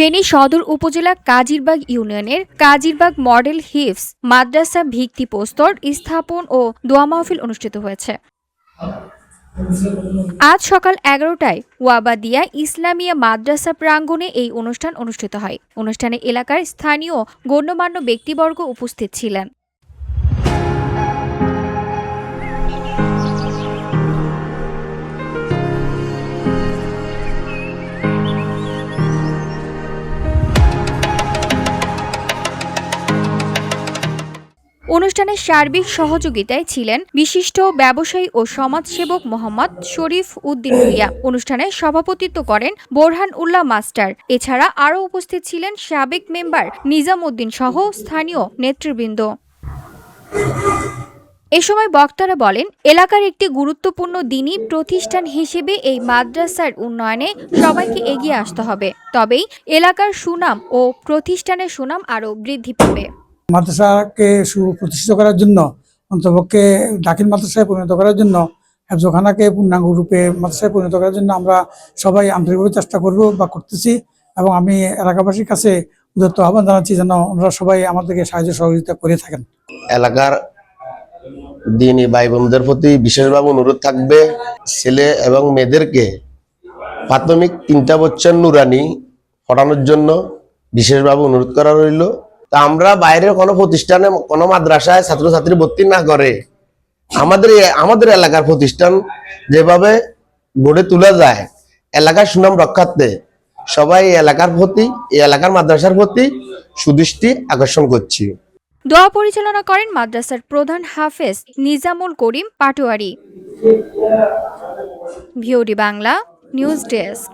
ফেনী সদর উপজেলা কাজিরবাগ ইউনিয়নের কাজিরবাগ মডেল হিফজ মাদ্রাসা ভিত্তিপ্রস্তর স্থাপন ও দোয়া মাহফিল অনুষ্ঠিত হয়েছে। আজ সকাল 11টায় ওয়াবাদিয়া ইসলামিয়া মাদ্রাসা প্রাঙ্গণে এই অনুষ্ঠান অনুষ্ঠিত হয়। অনুষ্ঠানে এলাকার স্থানীয় গণ্যমান্য ব্যক্তিবর্গ উপস্থিত ছিলেন। অনুষ্ঠানে সার্বিক সহযোগিতায় ছিলেন বিশিষ্ট ব্যবসায়ী ও সমাজসেবক মোহাম্মদ শরীফ উদ্দিন ভূঁইয়া। অনুষ্ঠানে সভাপতিত্ব করেন বোরহান উল্লাহ মাস্টার। এছাড়া আরও উপস্থিত ছিলেন সাবেক মেম্বার নিজাম উদ্দিন সহ স্থানীয় নেতৃবৃন্দ। এ সময় বক্তারা বলেন, এলাকার একটি গুরুত্বপূর্ণ দ্বীনী প্রতিষ্ঠান হিসেবে এই মাদ্রাসার উন্নয়নে সবাইকে এগিয়ে আসতে হবে। তবেই এলাকার সুনাম ও প্রতিষ্ঠানের সুনাম আরও বৃদ্ধি পাবে। মাদ্রাসাকে সুপ্রতিষ্ঠিত করার জন্য, অন্তপক্ষে দাখিল মাদ্রাসায় পরিণত করার জন্য, হেফজখানাকে পূর্ণাঙ্গ রূপে মাদ্রাসায় পরিণত করার জন্য আমরা সবাই আন্তরিকভাবে চেষ্টা করব বা করতেছি। এবং আমি এলাকাবাসীর কাছে উদাত্ত আহ্বান জানাচ্ছি যেন ওনারা সবাই আমাদেরকে সাহায্য সহযোগিতা করে থাকেন। এলাকার দ্বীনী ভাই বোনদের প্রতি বিশেষভাবে অনুরোধ থাকবে, ছেলে এবং মেয়েদেরকে প্রাথমিক 3টা বছর নুরানি পড়ানোর জন্য বিশেষভাবে অনুরোধ করা রইল। তা আমরা বাইরের কোনো প্রতিষ্ঠানে কোনো মাদ্রাসায় ছাত্রছাত্রী ভর্তি না করে আমাদের এলাকার প্রতিষ্ঠান যেভাবে গড়ে তোলা যায়, এলাকার সুনাম রক্ষার্থে সবাই এলাকার প্রতি, এই এলাকার মাদ্রাসার প্রতি সুদৃষ্টি আকর্ষণ করছি। দোয়া পরিচালনা করেন মাদ্রাসার প্রধান Hafez Nizamul Karim Patwari. VOD Bangla news desk.